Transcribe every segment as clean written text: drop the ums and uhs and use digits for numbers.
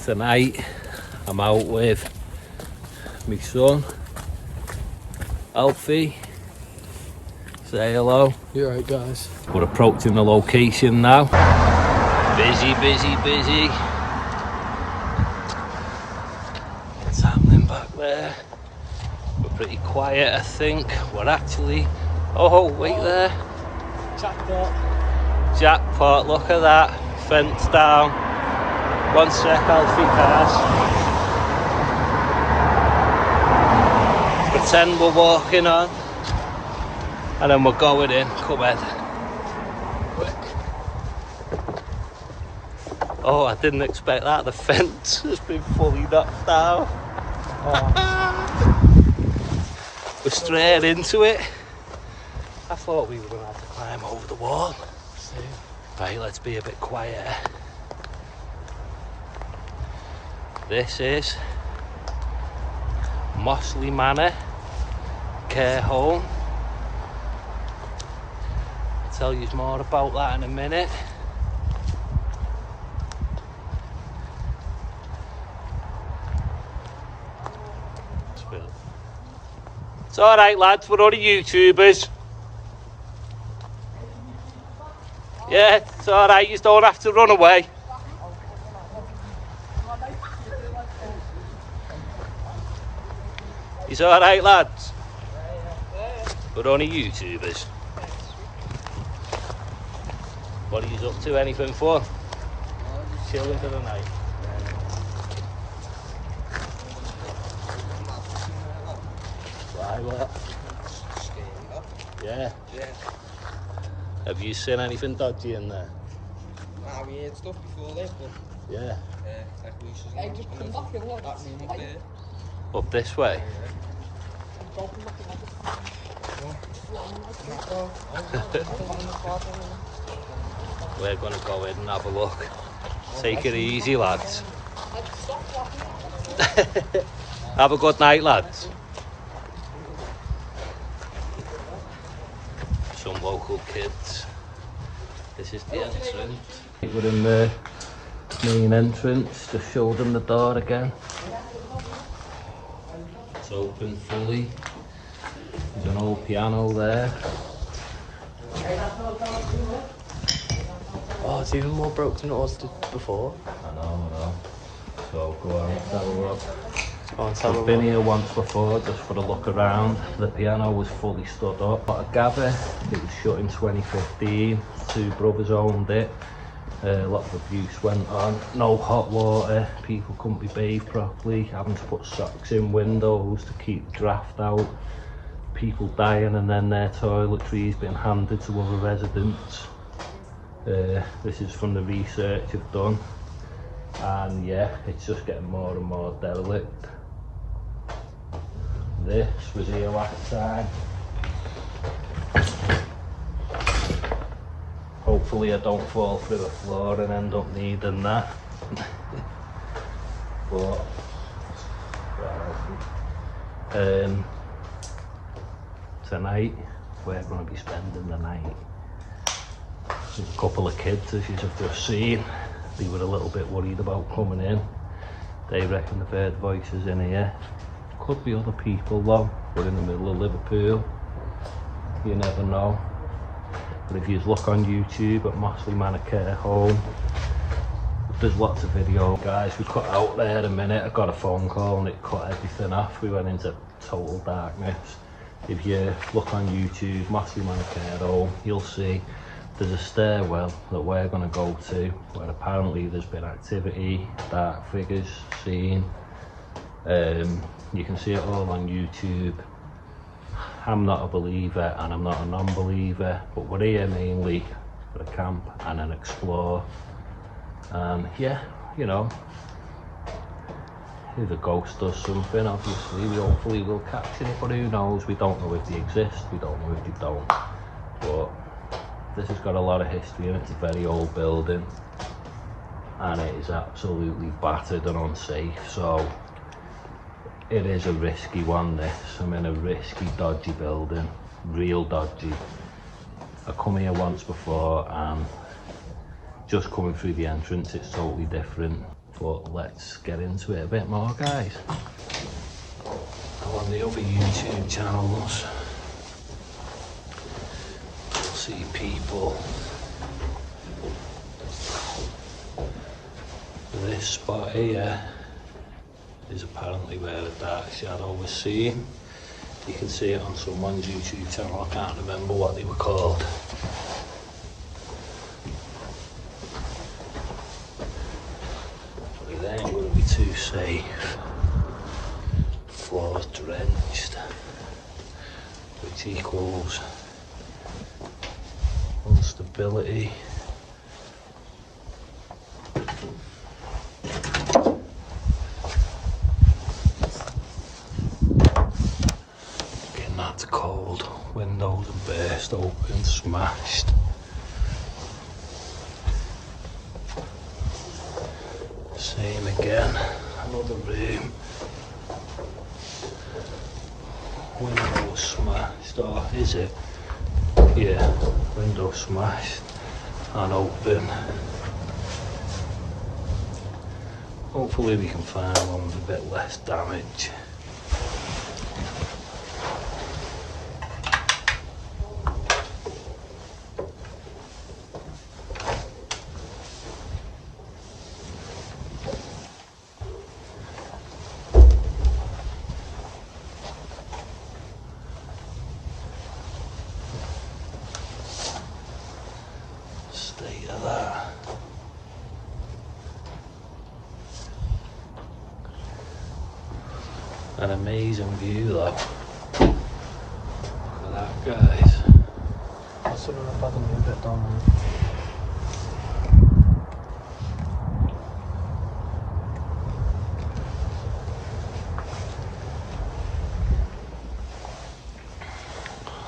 Tonight I'm out with my son, Alfie. Say hello. You're right, guys. We're approaching the location now. Busy, busy, busy. What's happening back there? We're pretty quiet, I think. We're actually... Oh, wait there. Jackpot. Jackpot, look at that. Fence down. 1 sec, Alfie cars. Pretend we're walking on. And then we're going in. Come in. Quick. Oh, I didn't expect that. The fence has been fully knocked down. Oh. We're straight into it. I thought we were going to have to climb over the wall. Right, let's be a bit quieter. This is Mossley Manor Care Home. I'll tell you more about that in a minute. It's alright lads, we're only YouTubers. Yeah, it's alright, you don't have to run away. It's alright lads. We're only YouTubers. What are you up to? Anything fun? Chilling for the night. Why what? Yeah. Have you seen anything dodgy in there? Nah, we heard stuff before this, but yeah. Like Lucia's and just come back and look. That room up there. Up this way? We're going to go in and have a look. Take it easy, lads. Have a good night, lads. Some local kids. This is the entrance. We're in the main entrance. Just show them the door again. It's open fully. There's an old piano there. Oh, it's even more broke than it was before. I know. So go on, let's have a look. I've been here once before just for a look around. The piano was fully stood up. Got a gabby, it was shut in 2015. 2 brothers owned it. A lot of abuse went on. No hot water, people couldn't be bathed properly, having to put socks in windows to keep the draft out. People dying and then their toiletries being handed to other residents. This is from the research I've done. And yeah, it's just getting more and more derelict. This was here last time. Hopefully I don't fall through the floor and end up needing that. But tonight we're going to be spending the night. There's a couple of kids, as you've just seen. They were a little bit worried about coming in. They reckon they've heard voices in here. Could be other people though. We're in the middle of Liverpool. You never know. But if you look on YouTube at Mossley Manor Care Home, there's lots of video. Guys, we cut out there a minute. I got a phone call and it cut everything off. We went into total darkness. If you look on YouTube, Mossley Manor Care Home, you'll see there's a stairwell that we're going to go to where apparently there's been activity, dark figures seen. You can see it all on YouTube. I'm not a believer and I'm not a non-believer, but we're here mainly for a camp and an explore. Yeah, you know, if a ghost does something, obviously we hopefully will capture it, but who knows? We don't know if they exist, we don't know if they don't. But this has got a lot of history and it's a very old building and it is absolutely battered and unsafe, so it is a risky one this. I'm in a risky, dodgy building, real dodgy. I come here once before and just coming through the entrance it's totally different. But let's get into it a bit more, guys. Now on the other YouTube channels, you'll see people. This spot here is apparently where the dark shadow was seen. You can see it on someone's YouTube channel, I can't remember what they were called. But it ain't going to be too safe. Floor's drenched, which equals instability. That's cold. Windows are burst open, smashed. Same again. Another room. Window smashed. Or is it? Yeah. Window smashed and open. Hopefully we can find one with a bit less damage. State of that. An amazing view though. Look at that, guys. I sort of have had a little bit down there.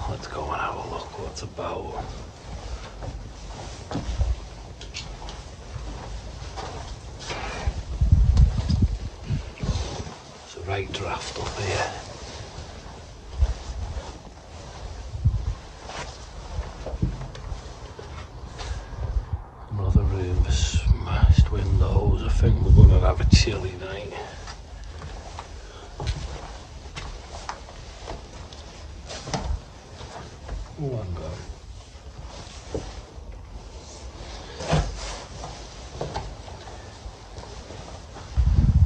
Let's go and have a look what's about. It's a right draft up here. Another room with smashed windows. I think we're going to have a chilly night. Oh, I'm gone.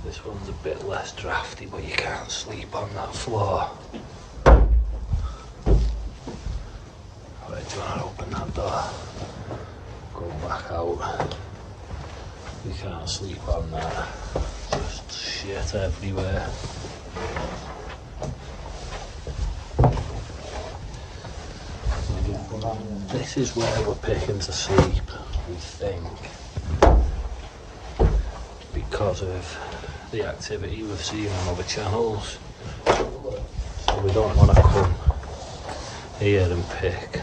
This one's a bit less drafty, but you can't sleep on that floor. Right, do you want to open that door? Go back out. You can't sleep on that. Just shit everywhere. This is where we're picking to sleep, we think, because of the activity we've seen on other channels. So we don't want to come here and pick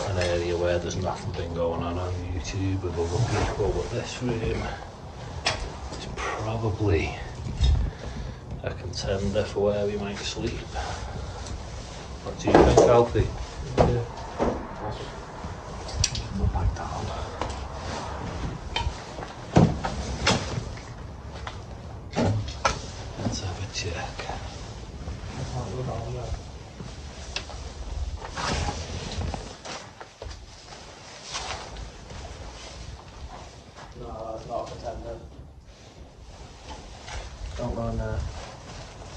an area where there's nothing been going on YouTube with other people, but this room is probably a contender for where we might sleep. What do you think, Alfie? Yeah. We'll back down. Let's have a check. No, it's not a contender. Don't go in there.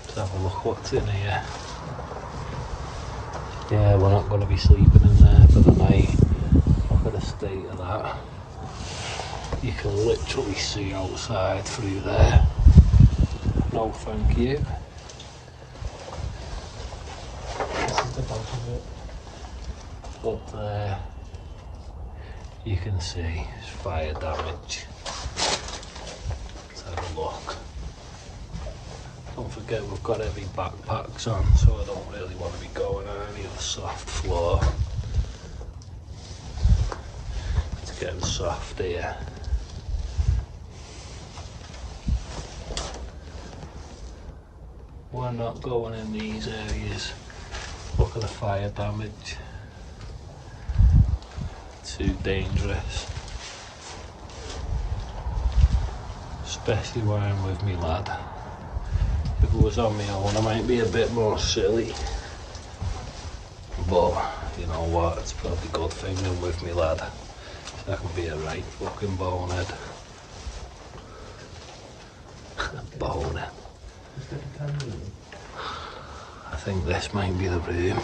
Let's have a look what's in here. Yeah, we're not going to be sleeping in there for the night. Look at the state of that. You can literally see outside through there. No thank you. This is the back of it. Up there, you can see it's fire damage. Let's have a look. Don't forget we've got heavy backpacks on, so I don't really want to be going on any of the soft floor. It's getting soft here. We're not going in these areas. Look at the fire damage. Too dangerous. It's Especially when I'm with me lad. If it was on my own I might be a bit more silly. But you know what, it's probably a good thing I'm with me lad. I can be a right fucking bonehead. Bonehead. I think this might be the room.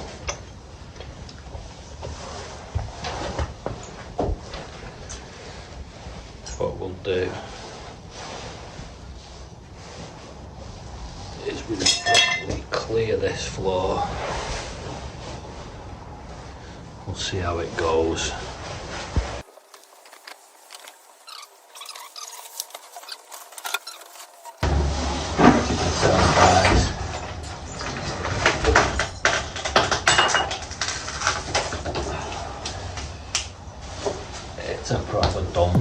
What we'll do is we'll probably clear this floor. We'll see how it goes. As you can tell, guys, it's a proper dump.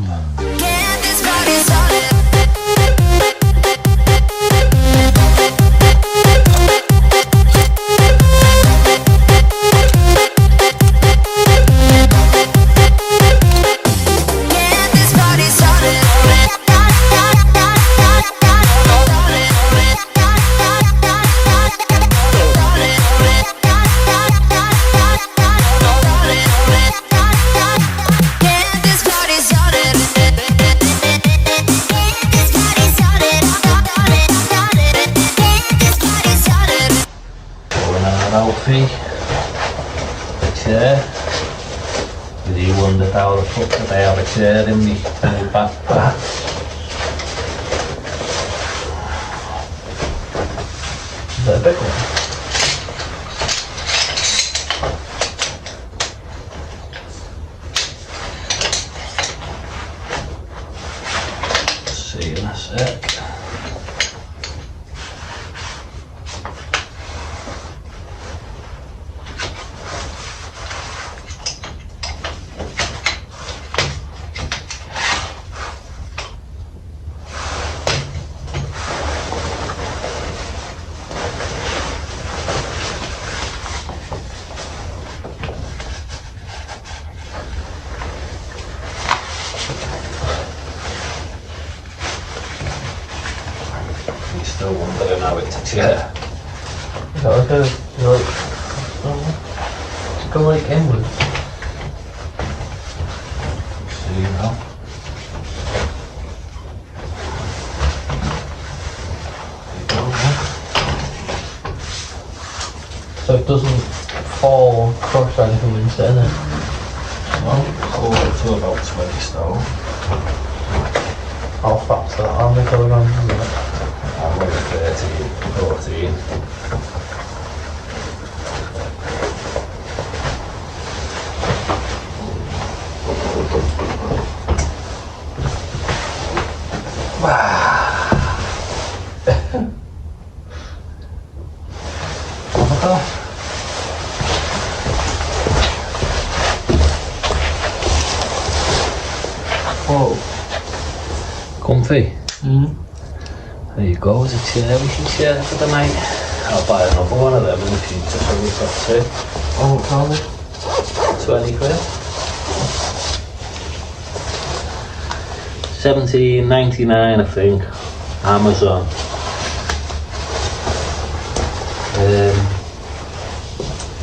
Alfie, the chair. Did you wonder how the fuck did I have a chair in my backpack? Is that a big one? See you in a sec. Still wondering how it's a chair. Is that like a, go like inwards? See now. So it doesn't fall or crush or anything when you sit in it? No, all up to about 20 stone. How fat's that? How many kilograms is it? I'm like 13, 14. Whoa. Comfy. Mm-hmm. There you go, there's a chair we can share for the night. I'll buy another one of them in the future so we've got two. Oh, what time is it? 20 quid. 17.99 I think. Amazon.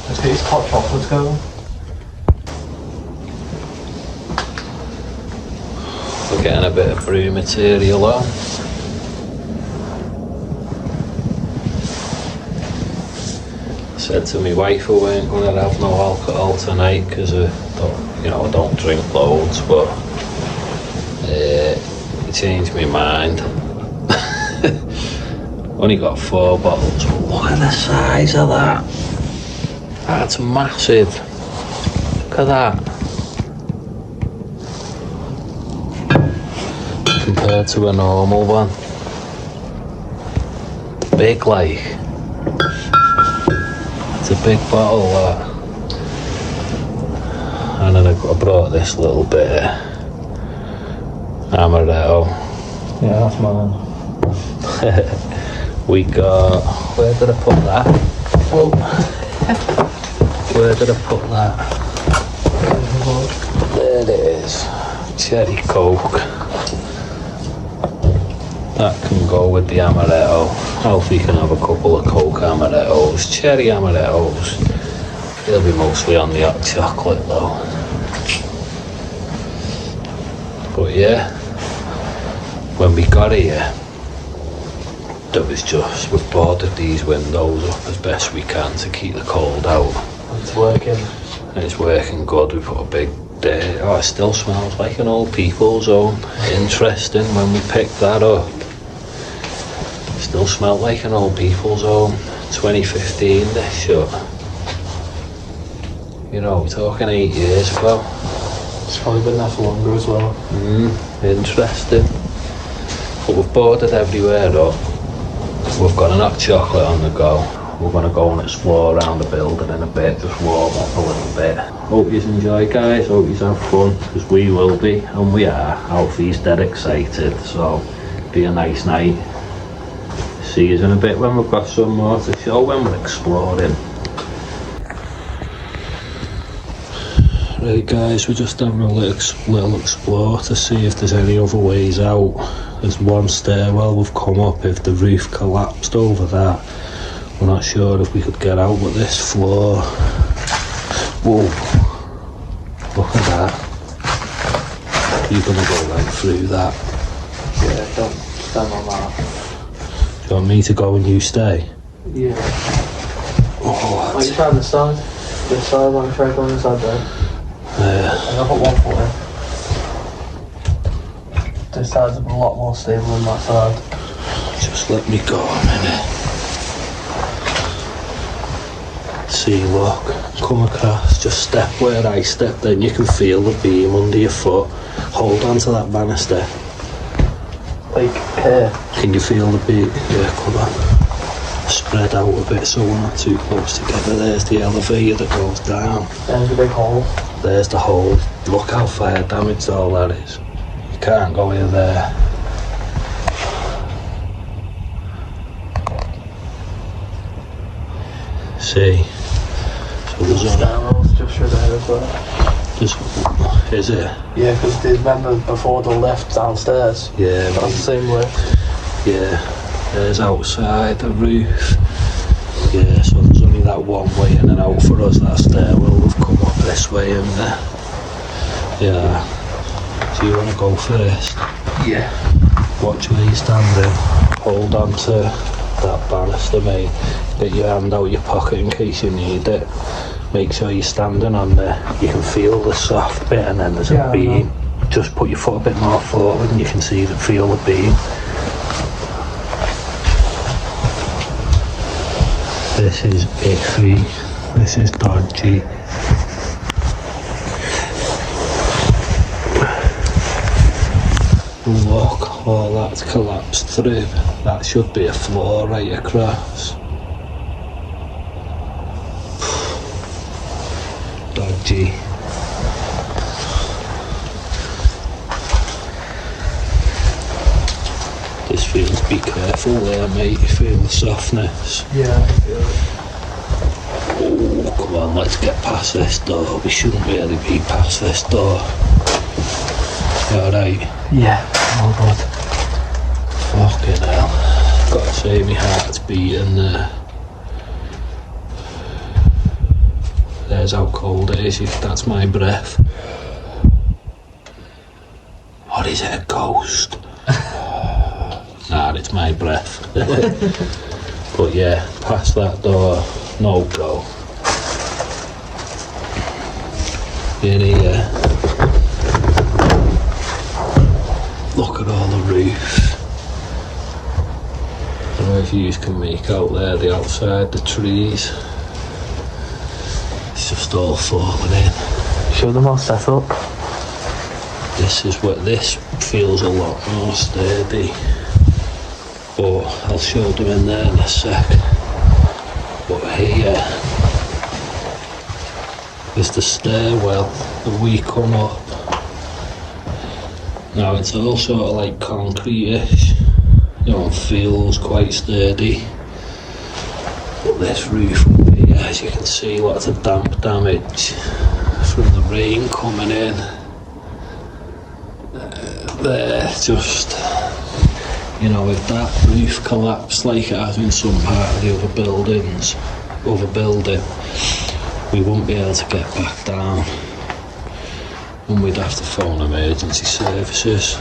Let's get these hot chocolates going. We're getting a bit of brew material on. Said to my wife I weren't going to have no alcohol tonight because I don't drink loads, but it changed my mind. Only got 4 bottles, but look at the size of that. That's massive. Look at that. Compared to a normal one. Big like. It's a big bottle that. And then I brought this little bit of amaretto. Yeah, that's mine. We got, where did I put that? Oh. Where did I put that? There it is. Cherry Coke. That can go with the amaretto. Alfie can have a couple of Coke amarettos, cherry amarettos. He'll be mostly on the hot chocolate though. But yeah, when we got here, we've boarded these windows up as best we can to keep the cold out. It's working. It's working good. We put a big day. Oh, it still smells like an old people's home. Interesting when we picked that up. It still smelled like an old people's home. 2015 this shot. You know, we're talking 8 years ago. It's probably been there for longer as well. Interesting. But we've boarded everywhere up. We've got an hot chocolate on the go. We're going to go and explore around the building in a bit, just warm up a little bit. Hope you enjoy, guys. Hope you have fun, because we will be, and we are. Alfie's dead excited, so be a nice night. See you in a bit when we've got some more to show when we're exploring. Right guys, we're just having a little explore to see if there's any other ways out. There's one stairwell we've come up. If the roof collapsed over that, we're not sure if we could get out with this floor. Whoa, look at that. You're gonna go right through that. Yeah, don't stand on that. Do you want me to go and you stay? Yeah. Oh, Why are you trying this side? This side, why don't you try going this side there? yeah. I'll put one foot in. This side's a lot more stable than that side. Just let me go a minute. See, look, come across, just step where I step, then you can feel the beam under your foot. Hold on to that banister. Like here. Can you feel the beam? Yeah, come on. Spread out a bit so we're not too close together. There's the elevator that goes down. There's a big hole. There's the hole. Look how fire damaged all that is. You can't go in there. See? So there's stairwell's just through there as well. is it? Yeah, because they remember before the lift downstairs. Yeah, That's the same lift. yeah. There's outside the roof. Yeah, so there's only that one way in and out for us, that stairwell. We've come up this way and yeah. Do you want to go first? Yeah. Watch where you're standing. Hold on to that banister, mate. Get your hand out your pocket in case you need it. Make sure you're standing on there. You can feel the soft bit and then there's a beam. Just put your foot a bit more forward and you can feel the beam. This is iffy. This is dodgy. Look, all that's collapsed through. That should be a floor right across. Dodgy. This feels, be careful there, mate. You feel the softness. Yeah, I can feel it. Oh, come on, let's get past this door. We shouldn't really be past this door. You alright? Yeah, all good. Fucking hell. Gotta say, my heart's beating there. There's how cold it is. That's my breath. What is it, a ghost? Nah, it's my breath. But yeah, past that door, no go. In here, look at all the roof. I don't know if you can make out there, the outside, the trees. It's just all falling in. Show them all set up. This is what this feels a lot more sturdy. But I'll show them in there in a sec. But here is the stairwell that we come up. Now it's all sort of like concrete-ish, you know, it feels quite sturdy. But this roof up here, as you can see, lots of damp damage from the rain coming in. There, just, You know, if that roof collapsed like it has in some part of the other building, we wouldn't be able to get back down. And we'd have to phone emergency services.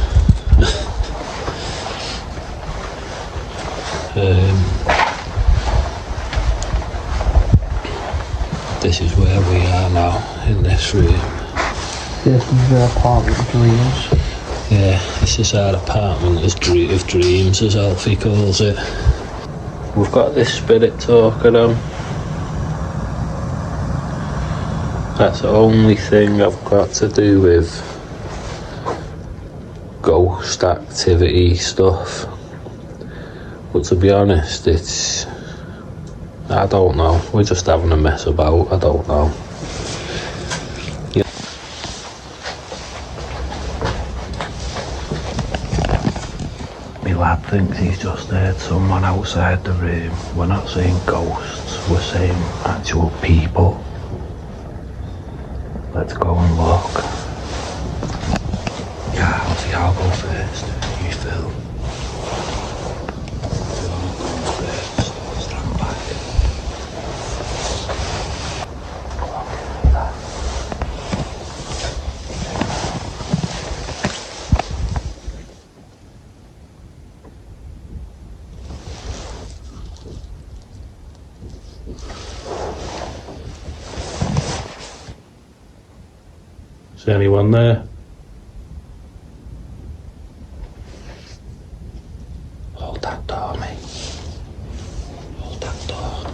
This is where we are now, in this room. This is your apartment dreams. Yeah, this is our apartment of dreams, as Alfie calls it. We've got this spirit talker on. That's the only thing I've got to do with ghost activity stuff. But to be honest, I don't know. We're just having a mess about. I don't know. My lad thinks he's just heard someone outside the room. We're not saying ghosts, we're saying actual people. Let's go and look. Yeah, I'll go first. You Phil. Phil goes first. Stand back. Is there anyone there? Hold that door, mate. Hold that door.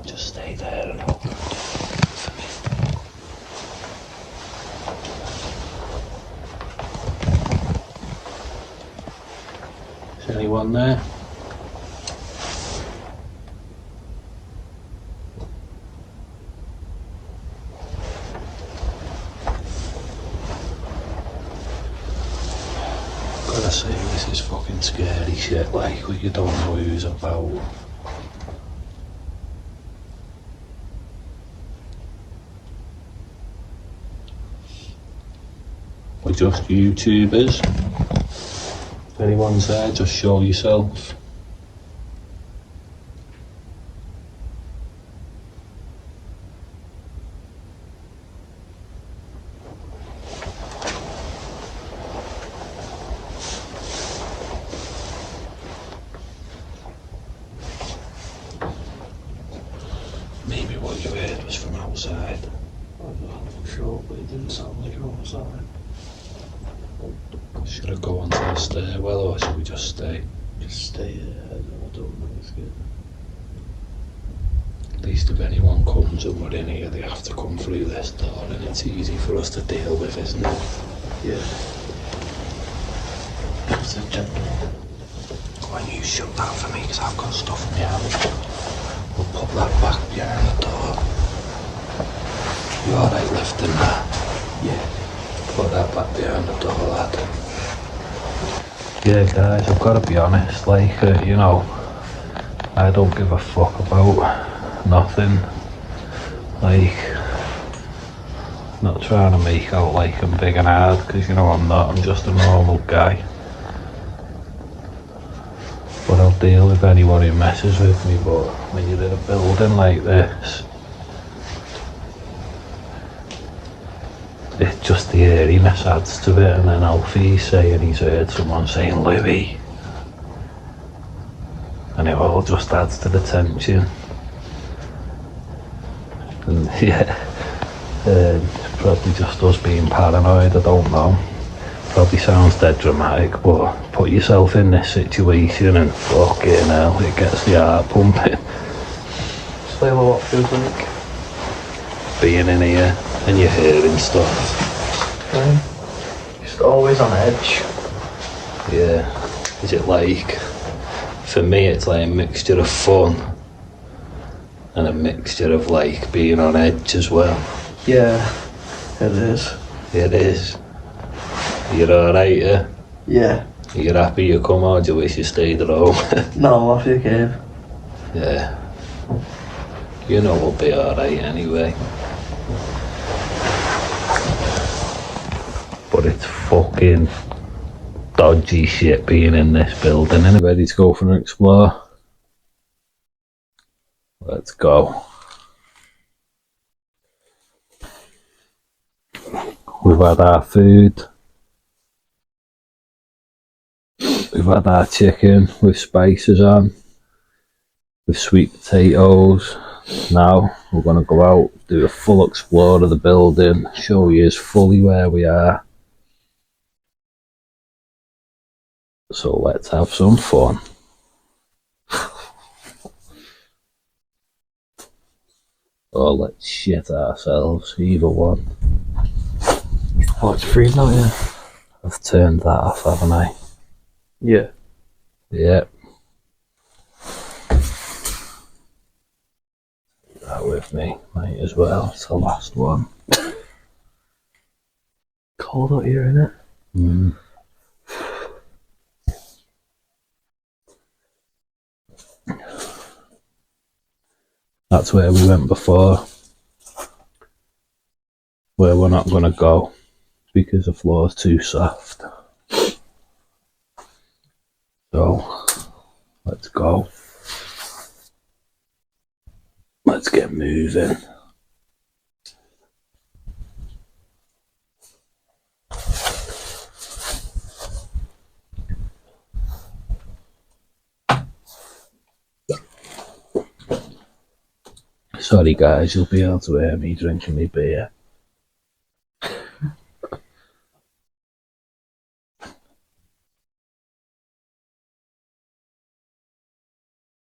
Just stay there and open the door for me. Is there anyone there? Gotta say, this is fucking scary shit, like, you don't know who's about. We're just YouTubers. If anyone's there, just show yourself. Maybe what you heard was from outside. I'm not sure, but it didn't sound like it was outside. Should I go onto the stairwell or should we just stay? Just stay there, I don't know, it's good. At least if anyone comes and we're in here, they have to come through this door and it's easy for us to deal with, isn't it? Yeah. It's a gentleman. Go on, you shut that for me because I've got stuff in my hand. We'll put that back behind the door. You alright lifting that? Yeah. Put that back behind the door, lad. Yeah, guys, I've got to be honest, like, you know, I don't give a fuck about nothing. Like, not trying to make out like I'm big and hard, because, you know, I'm not. I'm just a normal guy. But I'll deal with anyone who messes with me, but when you're in a building like this, it's just the eeriness adds to it. And then Alfie's saying he's heard someone saying Louis, and it all just adds to the tension. And yeah, it's probably just us being paranoid, I don't know. Probably sounds dead dramatic, but put yourself in this situation and fucking hell, it gets the heart pumping. Explain what it feels like. Being in here and you're hearing stuff. Just always on edge. Yeah. Is it like, for me it's like a mixture of fun And a mixture of like being on edge as well. Yeah, it is. It is. You're alright, yeah? Yeah. You're happy you come or do you wish you stayed at home? No, I'm off your cave. Yeah. You know we'll be alright anyway. But it's fucking dodgy shit being in this building. Ain't it? Ready to go for an explore? Let's go. We've had our food. We've had our chicken with spices on, with sweet potatoes. Now we're going to go out, do a full explore of the building, show you fully where we are. So let's have some fun. Or let's shit ourselves, either one. Oh, it's freezing out here. I've turned that off, haven't I? Yeah. Yep. That with me, might as well. It's the last one. Cold out here, innit? Mm. That's where we went before. Where we're not going to go because the floor's too soft. So, let's go. Let's get moving. Sorry guys, you'll be able to hear me drinking my beer.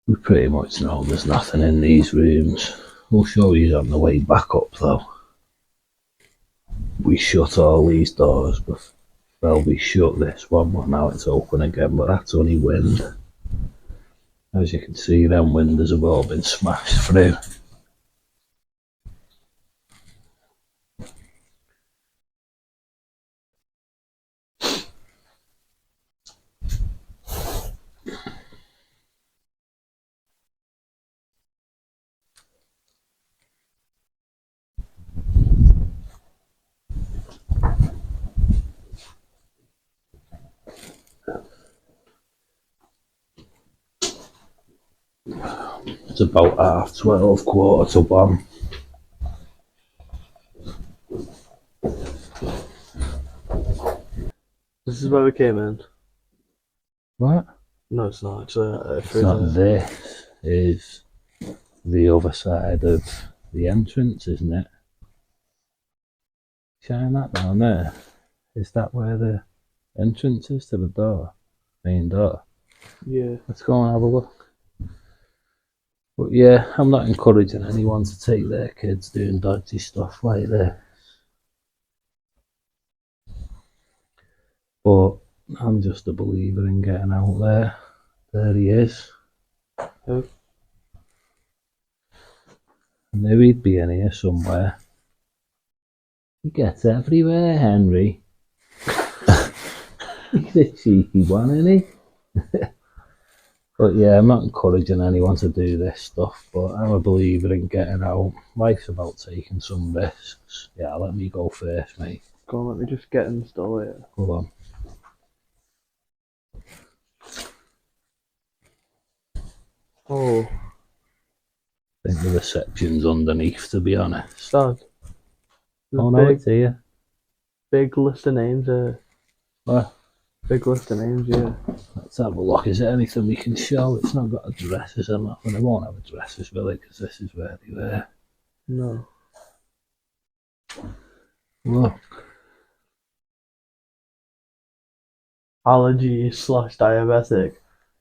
We pretty much know there's nothing in these rooms. We'll show you on the way back up though. We shut all these doors, but well, we shut this one, but now it's open again, but that's only wind. As you can see, them windows have all been smashed through. It's about 12:30, 1:15. This is where we came in. What? No, it's not. Actually, It's not this, is the other side of the entrance, isn't it? Shine that down there. Is that where the entrance is to the door? Main door? Yeah. Let's go and have a look. But yeah, I'm not encouraging anyone to take their kids doing dodgy stuff like this. But I'm just a believer in getting out there. There he is. Who? I knew he'd be in here somewhere. He gets everywhere, Henry. He's a cheeky one, isn't he? But yeah, I'm not encouraging anyone to do this stuff, but I'm a believer in getting out. Life's about taking some risks. Yeah, let me go first, mate. Go on, let me just get installed here. Go on. Oh. I think the reception's underneath, to be honest. Dad. Oh no, it's here. Big list of names here. What? Big list of names, yeah. Let's have a look. Is there anything we can show? It's not got addresses or nothing. It won't have addresses, will it? Because this is where they were. No. Look. Allergies/diabetic.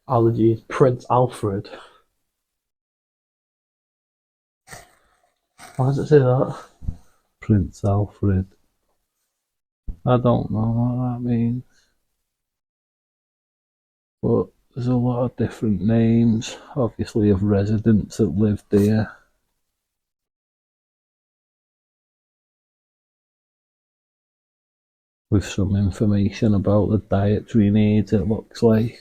Allergies. Prince Alfred. Why does it say that? Prince Alfred. I don't know what that means. But there's a lot of different names, obviously, of residents that lived here. with some information about the dietary needs, it looks like.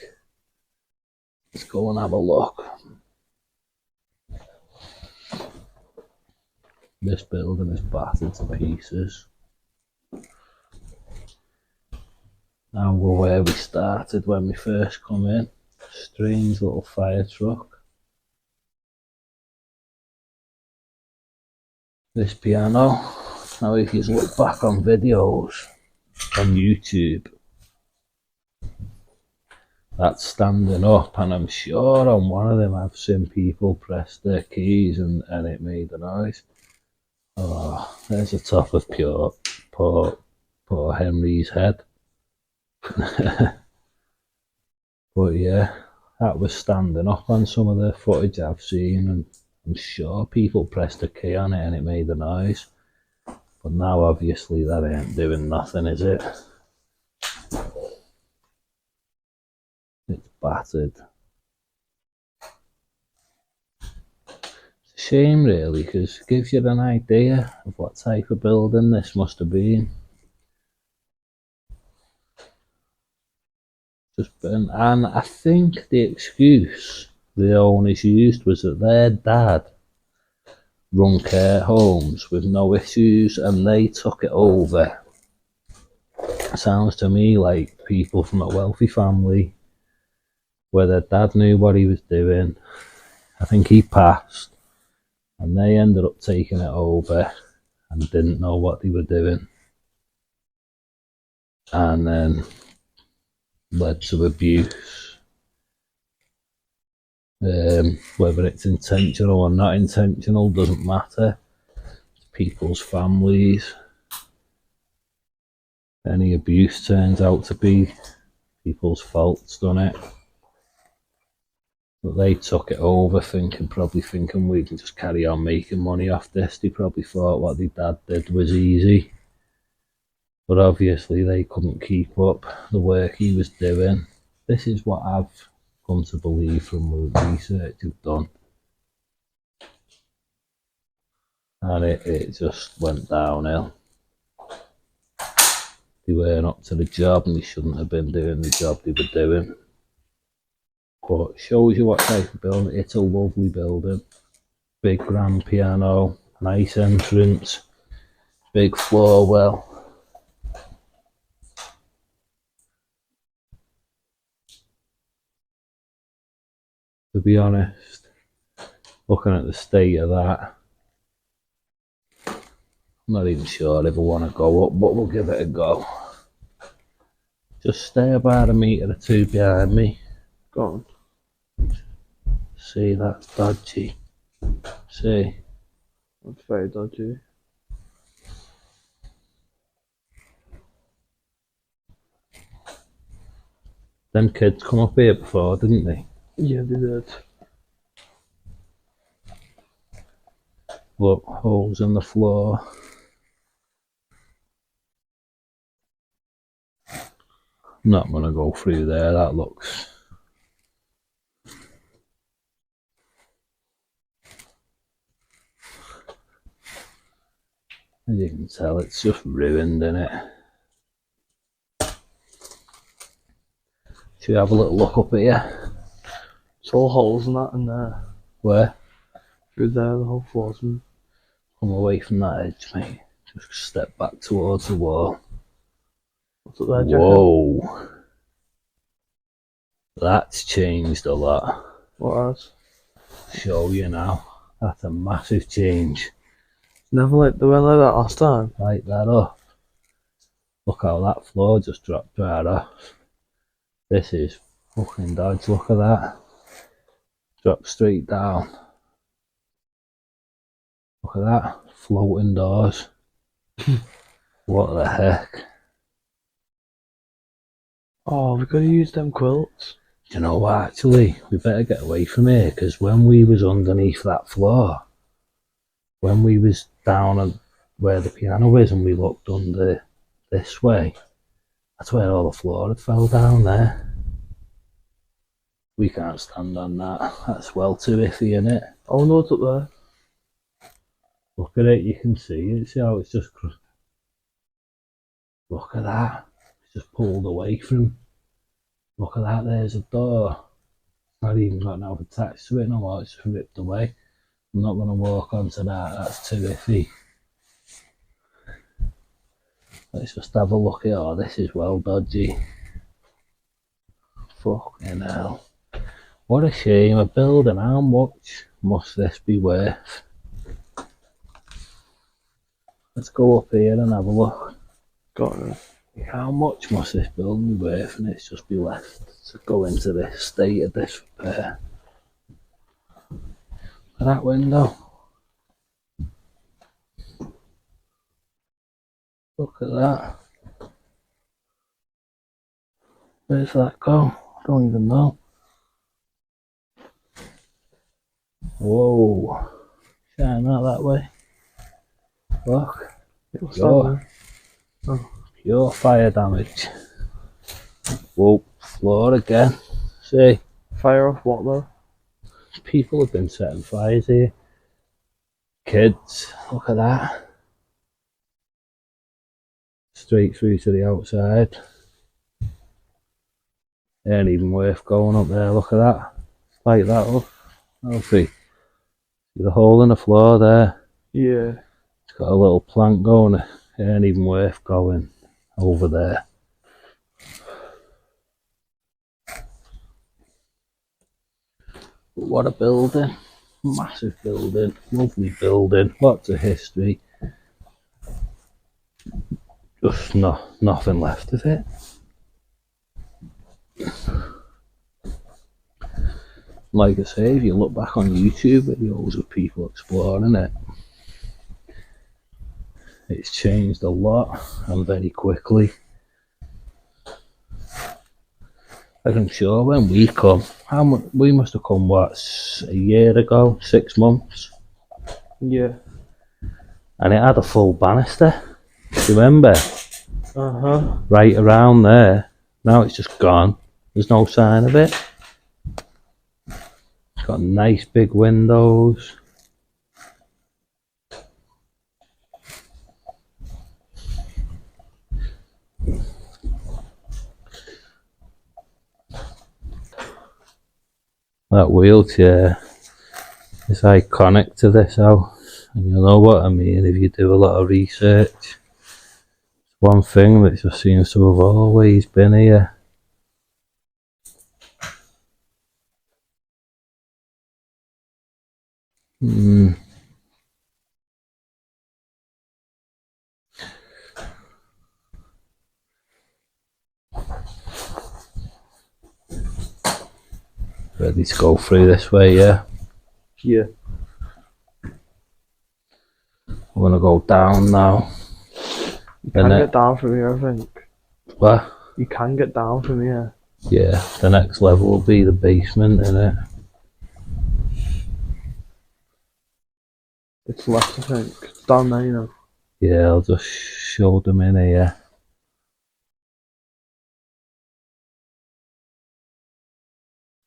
Let's go and have a look. This building is battered to pieces. Now we're where we started when we first come in. Strange little fire truck. This piano. Now if you look back on videos on YouTube, that's standing up, and I'm sure on one of them I've seen people press their keys and it made a noise. Oh, there's the top of poor Henry's head. But yeah, that was standing up on some of the footage I've seen, and I'm sure people pressed a key on it and it made a noise. But now obviously that ain't doing nothing, is it? It's battered. It's a shame really, because it gives you an idea of what type of building this must have been. And I think the excuse the owners used was that their dad run care homes with no issues and they took it over. Sounds to me like people from a wealthy family where their dad knew what he was doing. I think he passed and they ended up taking it over and didn't know what they were doing, and then led to abuse. Whether it's intentional or not intentional doesn't matter. It's people's families. Any abuse turns out to be people's faults, doesn't it? But they took it over probably thinking we can just carry on making money off this. They probably thought what their dad did was easy. But obviously they couldn't keep up the work he was doing. This is what I've come to believe from the research I've done. And it just went downhill. They weren't up to the job and they shouldn't have been doing the job they were doing. But it shows you what type of building. It's a lovely building. Big grand piano, nice entrance, big floor well. To be honest, looking at the state of that, I'm not even sure if I want to go up, but we'll give it a go. Just stay about 1 metre or 2 behind me. Go on. See, that's dodgy. See? That's very dodgy. Them kids come up here before, didn't they? Yeah, they did. Look, holes in the floor. I'm not going to go through there, that looks... As you can tell, it's just ruined, innit? Should we have a little look up here? It's all holes in that in there. Where? Through there, the whole floor's in. Come away from that edge, mate. Just step back towards the wall. What's up there, Jack? Whoa! That's changed a lot. What else? Show you now. That's a massive change. Never like they went like that last time. Like that up. Look how that floor just dropped right off. This is fucking dodge, look at that. Drop straight down. Look at that. Floating doors. What the heck? Oh, we've got to use them quilts. Do you know what, actually? We better get away from here, because when we was underneath that floor, when we was down on where the piano is and we looked under this way, that's where all the floor had fell down there. We can't stand on that. That's well too iffy, innit? Oh no, it's up there. Look at it, you can see it. See how it's just... Look at that. It's just pulled away from. Look at that, there's a door. Not even got no attached to it no more, it's just ripped away. I'm not going to walk onto that, that's too iffy. Let's just have a look at all this is well dodgy. Fucking hell. What a shame, a building, how much must this be worth? Let's go up here and have a look. Got it. How much must this building be worth and it's just be left to go into this state of disrepair? Look at that window. Look at that. Where's that go? I don't even know. Whoa. Shine that way. Look. Pure fire damage. Whoa. Floor again. See? Fire off what though? People have been setting fires here. Kids. Look at that. Straight through to the outside. Ain't even worth going up there. Look at that. Light that up. See the hole in the floor there. Yeah. It's got a little plank going. It ain't even worth going over there. But what a building. Massive building. Lovely building. Lots of history. Just nothing left of it. Like I say, if you look back on YouTube videos of people exploring it, it's changed a lot and very quickly. Like I'm sure when we come, we must have come what, a year ago, 6 months. Yeah. And it had a full banister. Do you remember? Uh-huh. Right around there. Now it's just gone. There's no sign of it. It's got nice big windows. That wheelchair is iconic to this house, and you know what I mean if you do a lot of research. It's one thing that just seems to have always been here. Ready to go through this way, yeah? Yeah. I'm gonna go down now. You can get down from here, I think. What? You can get down from here. Yeah, the next level will be the basement, innit? It's left, I think. It's down there, you know. Yeah, I'll just show them in here.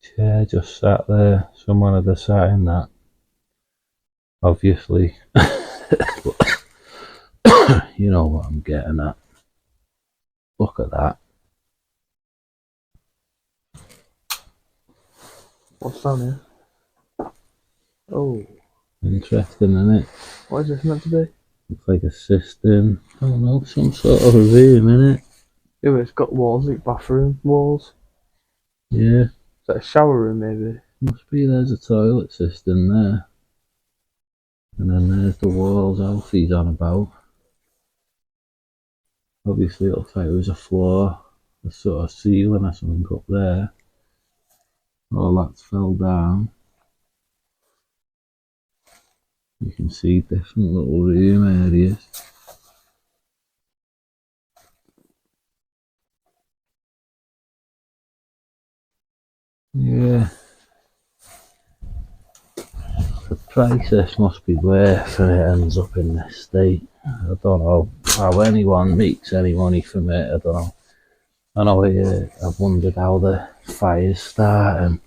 Chair just sat there. Someone had sat in that. Obviously. You know what I'm getting at. Look at that. What's down here? Oh. Interesting, isn't it? What is this meant to be? Looks like a cistern. I don't know, some sort of a room, innit? Yeah, but it's got walls like bathroom walls. Yeah. Is that a shower room maybe? Must be, there's a toilet cistern there. And then there's the walls Alfie's on about. Obviously it looks like there was a floor, a sort of ceiling or something up there. All that's fell down. You can see different little room areas. Yeah. The price this must be worth and it ends up in this state. I don't know how anyone makes any money from it, I don't know. I know I've wondered how the fires start, and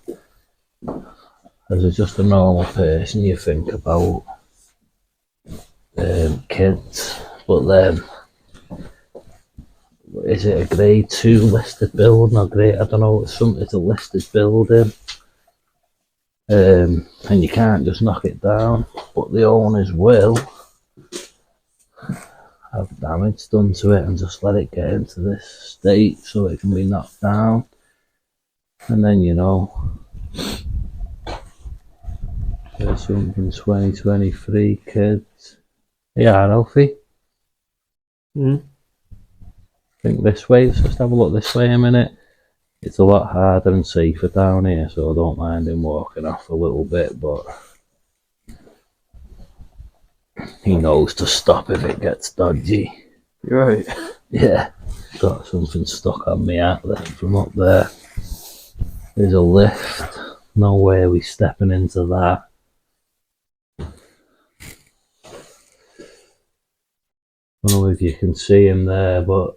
as just a normal person you think about kids, but then is it a grade 2 listed building or grade, I don't know, it's a listed building. And you can't just knock it down, but the owners will have damage done to it and just let it get into this state so it can be knocked down. And then, you know, there's something 2023 kids. Yeah, Alfie. Think this way, let's just have a look this way a minute. It's a lot harder and safer down here, so I don't mind him walking off a little bit, but he knows to stop if it gets dodgy. You're right. Yeah, got something stuck on me out there from up there. There's a lift, no way are we stepping into that. I don't know if you can see him there, but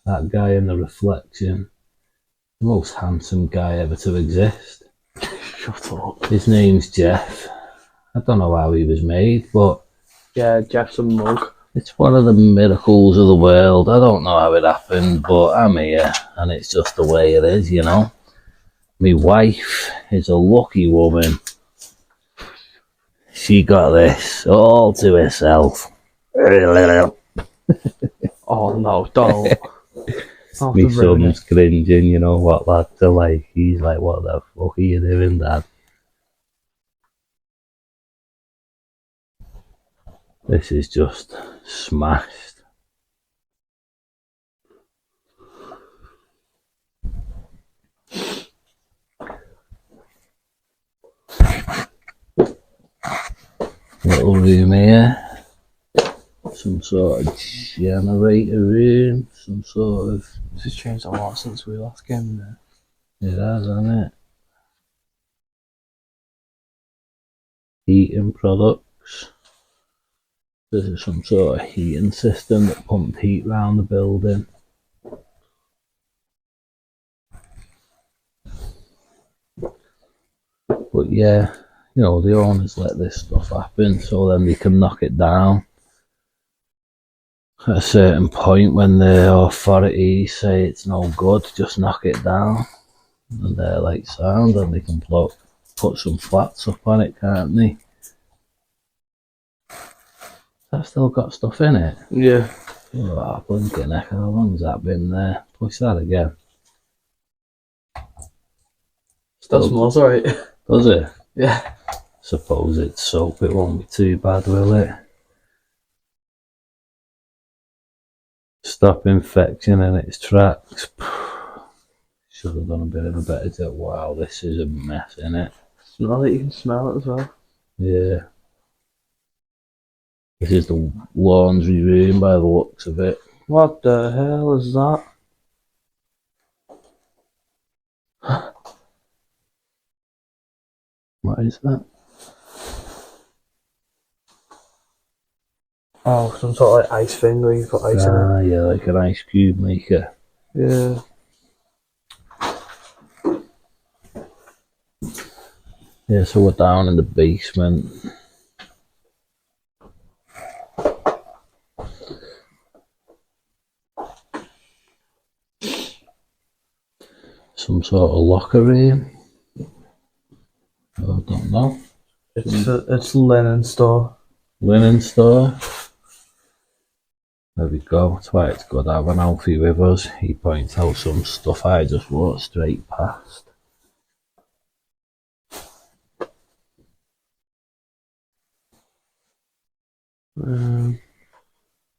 that guy in the reflection, the most handsome guy ever to exist. Shut up. His name's Jeff. I don't know how he was made, but Yeah, Jeff's a mug. it's one of the miracles of the world. I don't know how it happened, but I'm here, and it's just the way it is, you know. My wife is a lucky woman. She got this all to herself. Oh no, don't. My son's cringing, you know what lads are like. He's like, what the fuck are you doing, Dad? This is just smashed. Little room here. Some sort of generator room. Some sort of... This has changed a lot since we last came in there. It has, hasn't it? Heating products. This is some sort of heating system that pumped heat round the building. But yeah, you know, the owners let this stuff happen so then they can knock it down. At a certain point when the authorities say it's no good, just knock it down. And they're like sound and they can put some flats up on it, can't they? That's still got stuff in it. Yeah. Oh, blinking heck, how long's that been there? Push that again. Still smells alright. Does it? Yeah. Suppose it's soap, it won't be too bad, will it? Stop infection in its tracks. Should have done a bit of a better job. Wow, this is a mess, innit? Smell it, you can smell it as well. Yeah. This is the laundry room by the looks of it. What the hell is that? What is that? Oh, some sort of like ice thing where you put ice in Ah, yeah, like an ice cube maker. it. Yeah. Yeah, so we're down in the basement. Some sort of locker room. I don't know. It's linen store. Linen store. There we go. That's why it's good having Alfie with us. He points out some stuff I just walked straight past.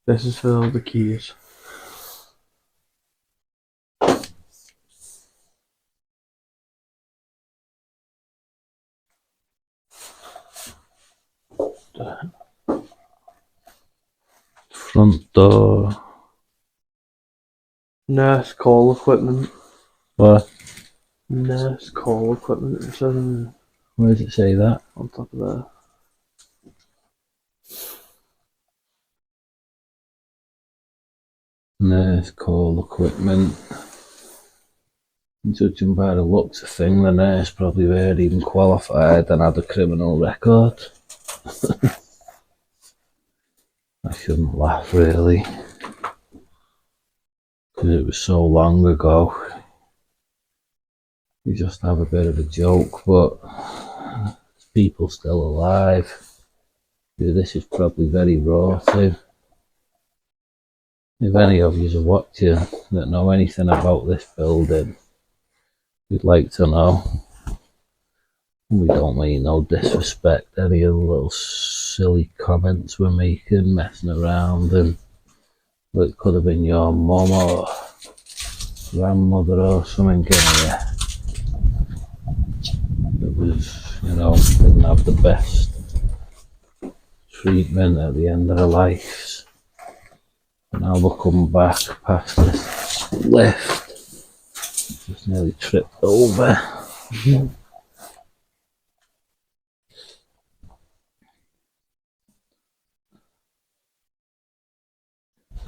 This is for all the keys. Front door. Nurse call equipment. What? Nurse call equipment. It says Where does it say that? on top of there. Nurse call equipment. Judging by the looks of thing, the nurse probably weren't even qualified and had a criminal record. I shouldn't laugh, really. because it was so long ago. We just have a bit of a joke, but people still alive. Yeah, this is probably very raw too. If any of you are watching that know anything about this building, we'd like to know. We don't mean no disrespect, any of the little silly comments we're making, messing around, and it could have been your mum or grandmother or something in here that was, you know, didn't have the best treatment at the end of their lives. And now we'll come back past this lift. Just nearly tripped over.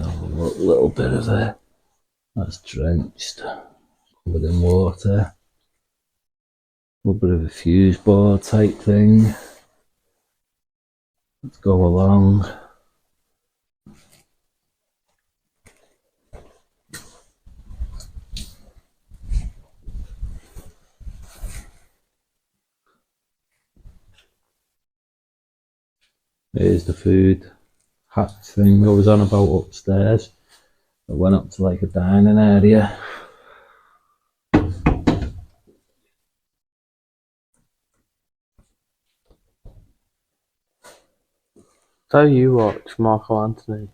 A little bit of it. That's drenched, covered in water. A little bit of a fuse board type thing. Let's go along. Here's the food hatch thing I was on about upstairs. I went up to like a dining area. So you watch Marco Anthony?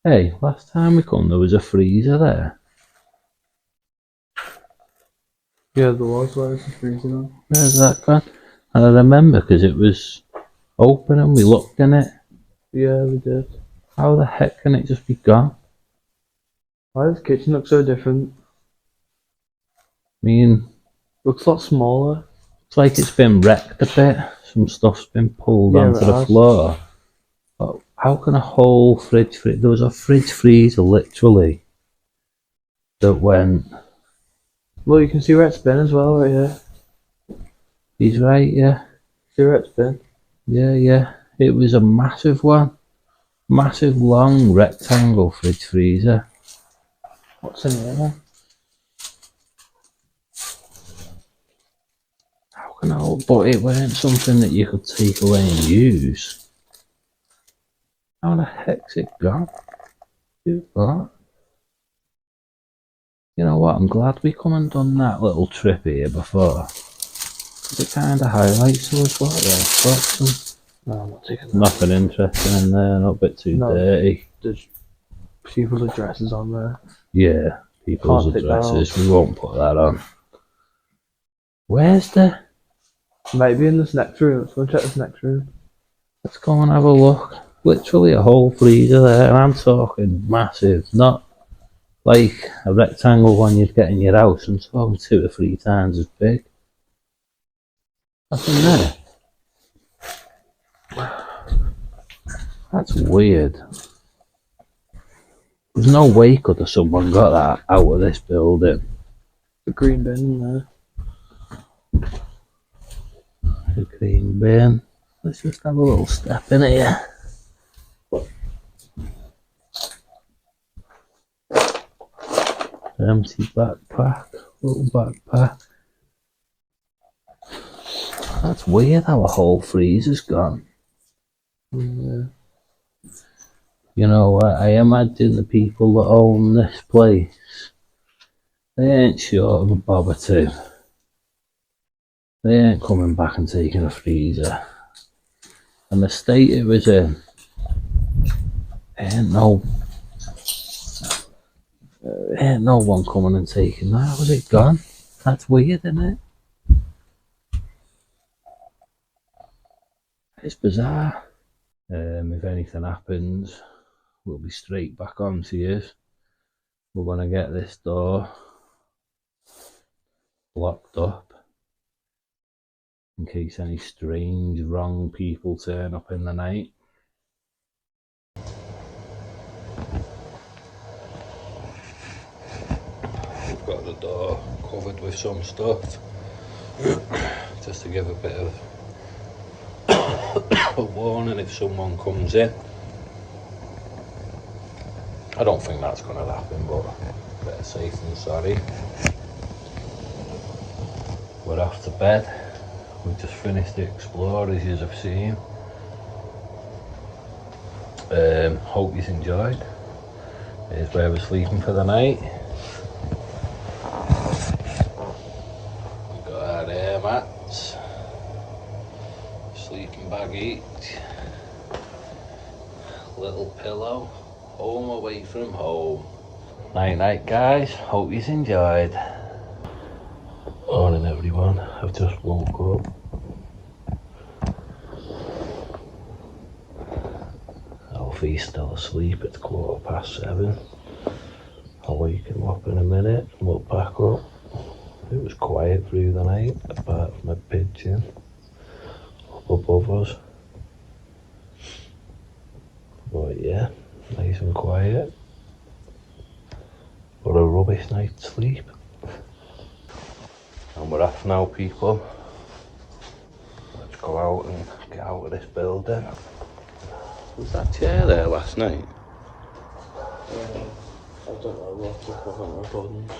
Hey, last time we come there was a freezer there. Yeah, there was. Where's the freezer on? Where's that gone? And I remember because it was open and we looked in it. Yeah, we did. How the heck can it just be gone? Why does the kitchen look so different? I mean, Looks a lot smaller. it's like it's been wrecked a bit. Some stuff's been pulled Yeah, onto it the has. floor. But how can a whole fridge there was a fridge freezer literally that went. Well, you can see where it's been as well, right here. He's right, yeah. See where it's been? Yeah. It was a massive one. Massive long rectangle fridge freezer. What's in here then? How can I, but it weren't something that you could take away and use. How the heck's it gone? What? You know what, I'm glad we come and done that little trip here before. It kind of highlights to us what they've got some. No, I'm not taking that. Nothing interesting in there, not a bit too dirty. There's people's addresses on there. Yeah, people's Can't take that addresses, we won't put that on. Where's the... Maybe in this next room. Let's go and check this next room. Let's go and have a look. Literally a whole freezer there, and I'm talking massive, not like a rectangle one you'd get in your house. I'm talking 2 or 3 times as big. Nothing there. That's weird. There's no way could have someone got that out of this building. The green bin in there. The green bin. Let's just have a little step in here. Empty backpack, little backpack. That's weird how a whole freezer's gone. Yeah. You know what, I imagine the people that own this place, they ain't short of a bob or two. They ain't coming back and taking a freezer. And the state it was in, ain't no one coming and taking that. Was it gone? That's weird, isn't it? It's bizarre. If anything happens, we'll be straight back on to you. We're going to get this door blocked up in case any strange, wrong people turn up in the night. We've got the door covered with some stuff just to give a bit of a warning if someone comes in. I don't think that's going to happen, but Better safe than sorry. We're off to bed. We just finished the explore, as you have seen. Hope you've enjoyed. Here's where we're sleeping for the night. We've got our air mats, sleeping bag each, little pillow, home away from home. Night night guys, hope you've enjoyed. Morning everyone, I've just woke up. Alfie's still asleep, it's 7:15. I'll wake him up in a minute and we'll pack up. It was quiet through the night, apart from a pigeon up above us. But yeah, nice and quiet. But a rubbish night's sleep. And we're off now, people. Let's go out and get out of this building. Was that chair there last night? I don't know what to put on my buttons.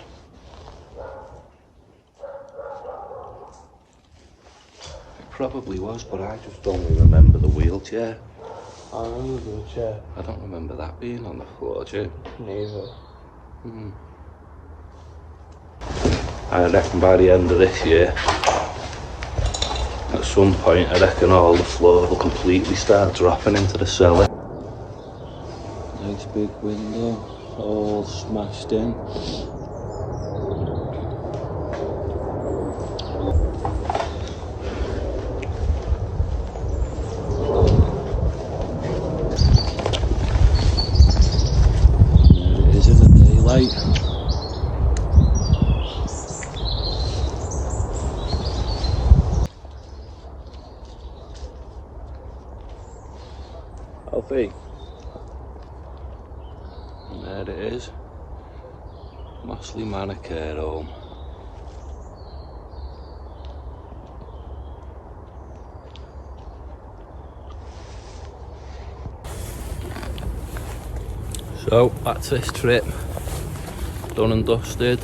It probably was, but I just don't remember the wheelchair. I remember the chair. I don't remember that being on the floor, do you? Neither. I reckon by the end of this year, at some point, I reckon all the floor will completely start dropping into the cellar. Nice big window, all smashed in. There it is in the daylight. Alfie. And there it is. Mossley Manor Care Home. So that's this trip. Done and dusted.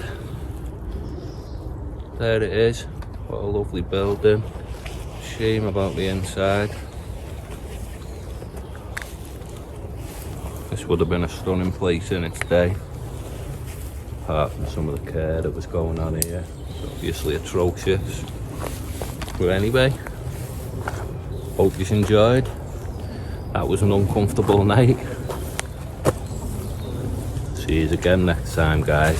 There it is. What a lovely building. Shame about the inside. This would have been a stunning place in its day, apart from some of the care that was going on here. It's obviously atrocious. But anyway, hope you enjoyed. That was an uncomfortable night. See you again next time, guys.